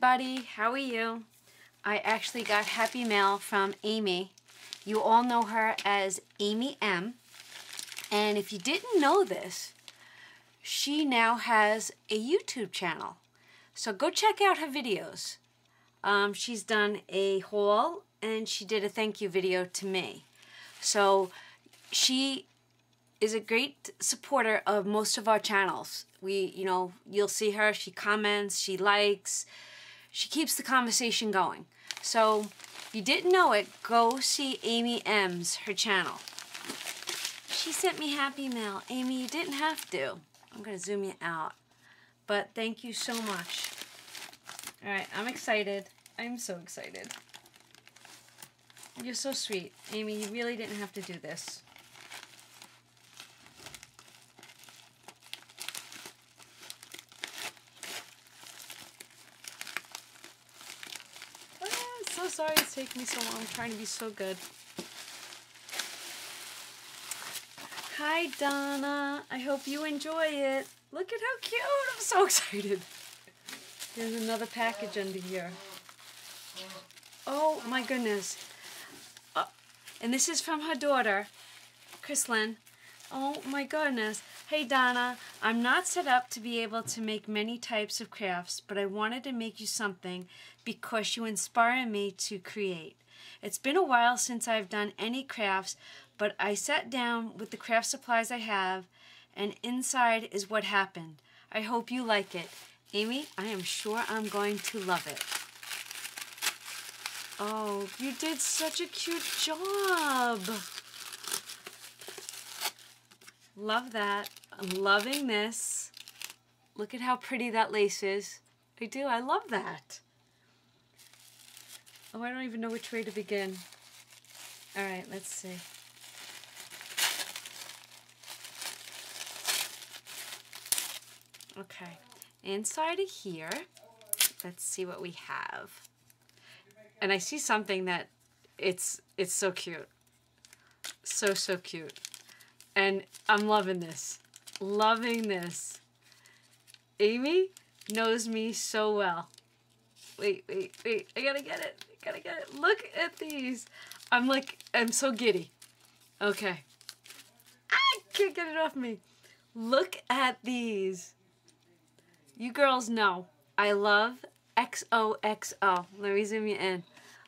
everybody, how are you? I actually got happy mail from Amy. You all know her as Amy M. And if you didn't know this, she now has a YouTube channel. So go check out her videos. She's done a haul and she did a thank you video to me. So she is a great supporter of most of our channels. You'll see her, she comments, she likes, she keeps the conversation going. So if you didn't know it, go see Amy M's, her channel. She sent me happy mail. Amy, you didn't have to. I'm gonna zoom you out. But thank you so much. All right, I'm excited. I'm so excited. You're so sweet. Amy, you really didn't have to do this. I'm so sorry it's taking me so long. I'm trying to be so good. Hi, Donna. I hope you enjoy it. Look at how cute. I'm so excited. There's another package under here. Oh, my goodness. And this is from her daughter, Krislyn. Oh, my goodness. Hey, Donna. I'm not set up to be able to make many types of crafts, but I wanted to make you something because you inspire me to create. It's been a while since I've done any crafts, but I sat down with the craft supplies I have, and inside is what happened. I hope you like it. Amy, I am sure I'm going to love it. Oh, you did such a cute job. Love that. I'm loving this. Look at how pretty that lace is. I do. I love that. Oh, I don't even know which way to begin. All right, let's see. Okay, inside of here, let's see what we have. And I see something that it's so cute. So cute. And I'm loving this. Loving this. Amy knows me so well. Wait. I gotta get it. Look at these. I'm so giddy. Okay. I can't get it off me. Look at these. You girls know I love XOXO. Let me zoom you in.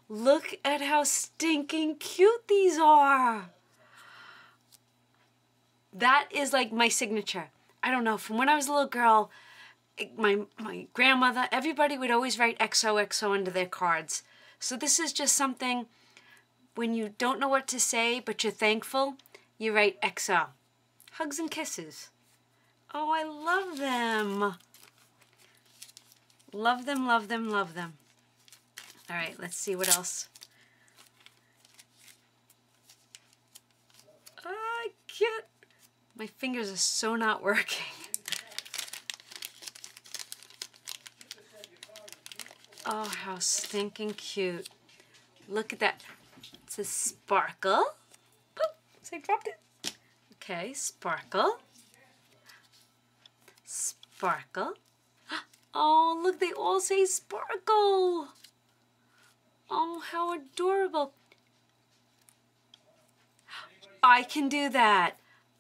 Look at how stinking cute these are. That is like my signature. I don't know, from when I was a little girl, my grandmother, everybody would always write XOXO under their cards. So this is just something, when you don't know what to say but you're thankful, you write XO. Hugs and kisses. Oh, I love them. Love them, love them, love them. All right, let's see what else. I can't. My fingers are so not working. Oh, how stinking cute. Look at that. It's a sparkle. Oh, I dropped it. Okay, sparkle. Sparkle. Oh, look, they all say sparkle. Oh, how adorable. I can do that.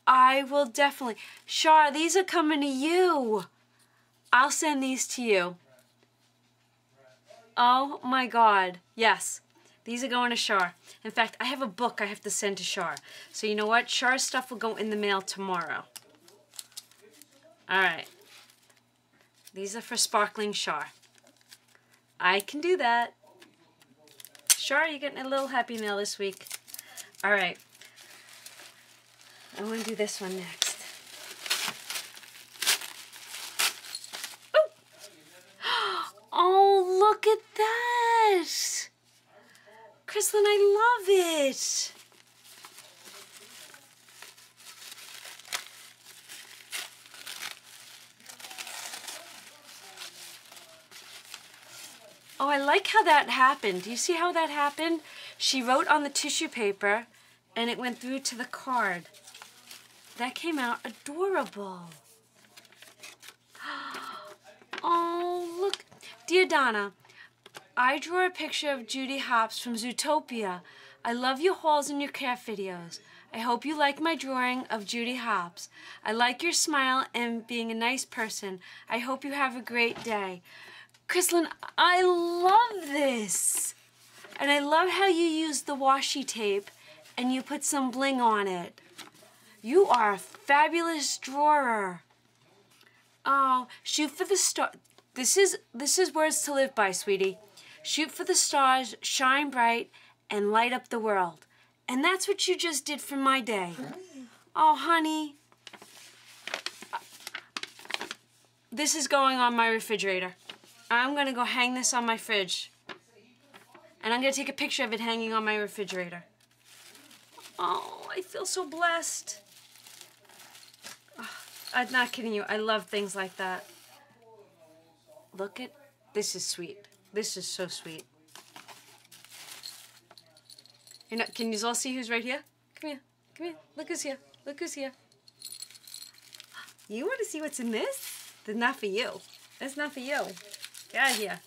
I will definitely. Shar, these are coming to you. I'll send these to you. Oh my God. Yes. These are going to Shar. In fact, I have a book I have to send to Shar. So you know what? Shar's stuff will go in the mail tomorrow. All right. These are for sparkling Shar. I can do that. Shar, you're getting a little happy mail this week. All right. I want to do this one next. Oh, look at that. Krislyn, I love it. Oh, I like how that happened. Do you see how that happened? She wrote on the tissue paper and it went through to the card. That came out adorable. Oh, look. Dear Donna, I draw a picture of Judy Hopps from Zootopia. I love your hauls and your craft videos. I hope you like my drawing of Judy Hopps. I like your smile and being a nice person. I hope you have a great day. Krislyn, I love this. And I love how you use the washi tape and you put some bling on it. You are a fabulous drawer. Oh, shoot for the star. This is words to live by, sweetie. Shoot for the stars, shine bright, and light up the world. And that's what you just did for my day. Oh, honey. This is going on my refrigerator. I'm going to go hang this on my fridge. And I'm going to take a picture of it hanging on my refrigerator. Oh, I feel so blessed. Oh, I'm not kidding you. I love things like that. Look at, this is sweet. This is so sweet. You know, can you all see who's right here? Come here, come here. Look who's here. Look who's here. You want to see what's in this? That's not for you. That's not for you. Get out of here.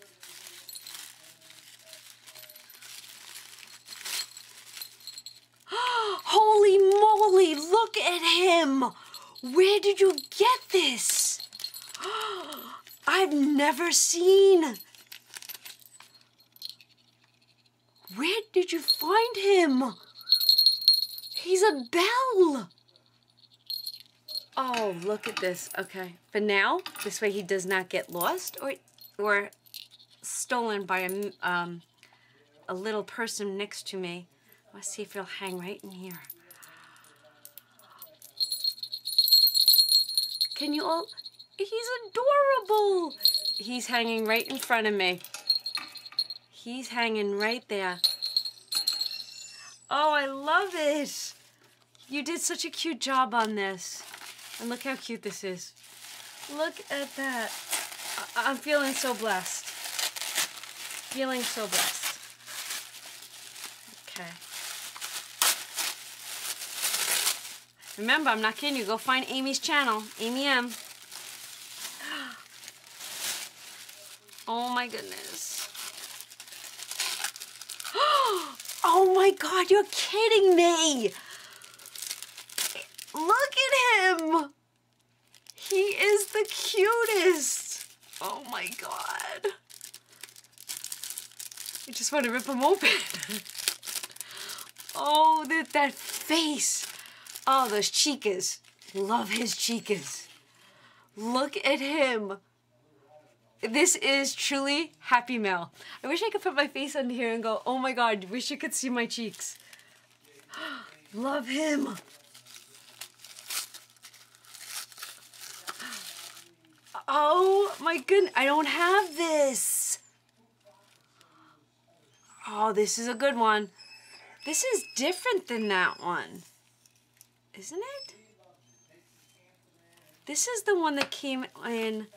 Holy moly, look at him. Where did you get this? I've never seen. Where did you find him? He's a bell. Oh, look at this. Okay, but now, this way he does not get lost or stolen by a little person next to me. Let's see if he'll hang right in here. Can you all... He's adorable. He's hanging right in front of me. He's hanging right there. Oh, I love it. You did such a cute job on this. And look how cute this is. Look at that. I'm feeling so blessed. Feeling so blessed. Okay. Remember, I'm not kidding you. Go find Amy's channel, Amy M. Oh my goodness. Oh my God, you're kidding me. Look at him. He is the cutest. Oh my God. I just want to rip him open. Oh, that face. Oh, those chicas. Love his chicas. Look at him. This is truly Happy Mail. I wish I could put my face under here and go, oh my God, wish you could see my cheeks. Love him. Oh my goodness, I don't have this. Oh, this is a good one. This is different than that one. Isn't it? This is the one that came in,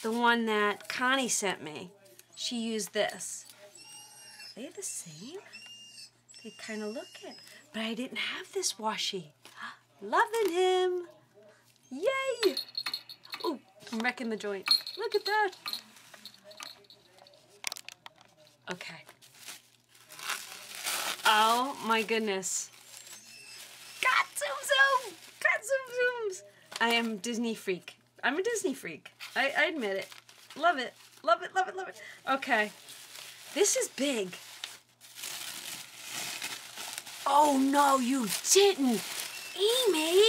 the one that Connie sent me. She used this. Are they the same? They kind of look it. But I didn't have this washi. Loving him. Yay! Oh, I'm wrecking the joint. Look at that. Okay. Oh my goodness. Got zoom zoom! Got zoom zooms! I am a Disney freak. I'm a Disney freak. I admit it. Love it. Love it, love it, love it. Okay. This is big. Oh no, you didn't. Amy!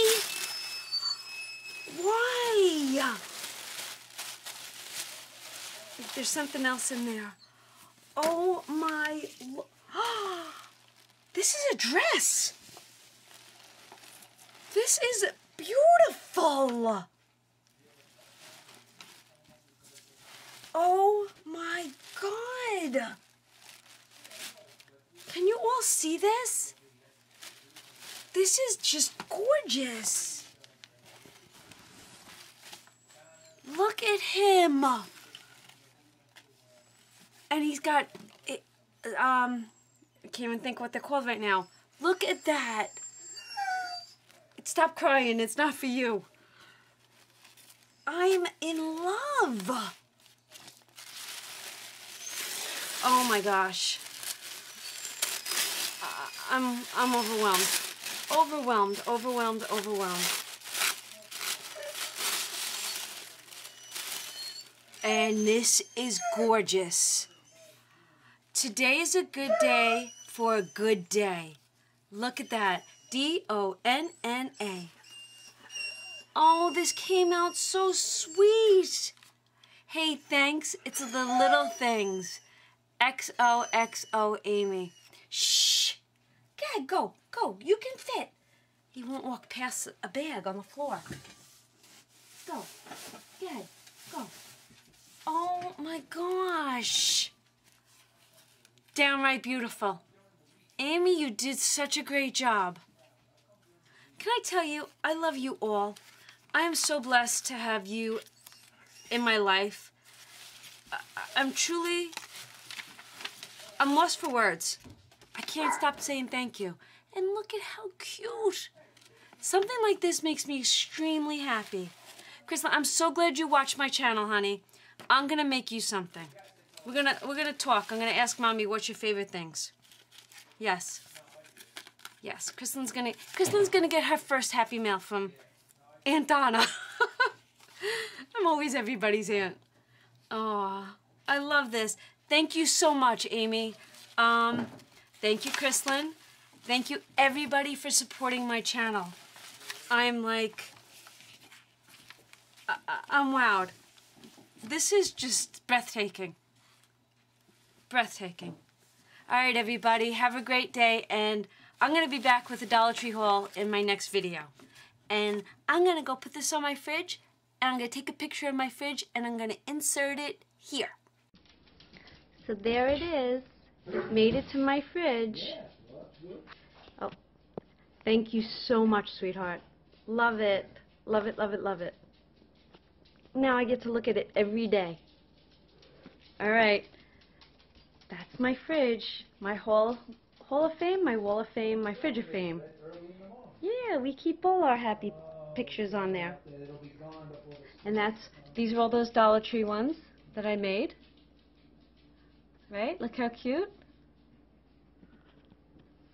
Why? There's something else in there. Oh my... This is a dress. This is beautiful. Oh my God. Can you all see this? This is just gorgeous. Look at him. And he's got, I can't even think what they're called right now. Look at that. Stop crying, it's not for you. I'm in love. Oh my gosh. I'm overwhelmed. Overwhelmed. And this is gorgeous. Today is a good day for a good day. Look at that. D-O-N-N-A. Oh, this came out so sweet. Hey, thanks. It's the little things. XOXO Amy. Shh. Go ahead, go. You can fit. He won't walk past a bag on the floor. Go. Go ahead. Go. Oh my gosh. Downright beautiful. Amy, you did such a great job. Can I tell you, I love you all. I am so blessed to have you in my life. I'm lost for words. I can't stop saying thank you. And look at how cute. Something like this makes me extremely happy. Krislyn, I'm so glad you watched my channel, honey. I'm gonna make you something. We're gonna talk. I'm gonna ask Mommy what's your favorite things. Yes. Krislyn's gonna get her first Happy Mail from Aunt Donna. I'm always everybody's aunt. Oh, I love this. Thank you so much, Amy. Thank you, Krislyn. Thank you, everybody, for supporting my channel. I'm wowed. This is just breathtaking. Breathtaking. All right, everybody, have a great day, and I'm going to be back with a Dollar Tree haul in my next video. And I'm going to go put this on my fridge, and I'm going to take a picture of my fridge, and I'm going to insert it here. So there it is. It made it to my fridge. Oh, thank you so much, sweetheart. Love it. Love it, love it, love it. Now I get to look at it every day. All right. That's my fridge. My Hall of Fame, my Wall of Fame, my Fridge of Fame. Yeah, we keep all our happy pictures on there. And these are all those Dollar Tree ones that I made. Right? Look how cute.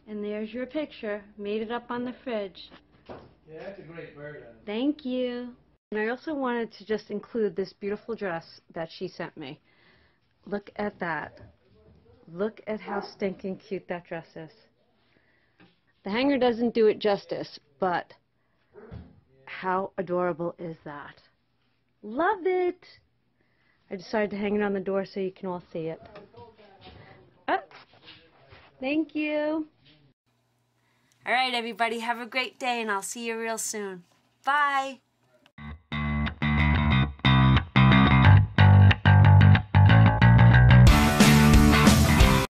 And there's your picture. Made it up on the fridge. Yeah, that's a great bird. Thank you. And I also wanted to just include this beautiful dress that she sent me. Look at that. Look at how stinking cute that dress is. The hanger doesn't do it justice, but how adorable is that? Love it! I decided to hang it on the door so you can all see it. Oh, thank you. All right, everybody, have a great day, and I'll see you real soon. Bye.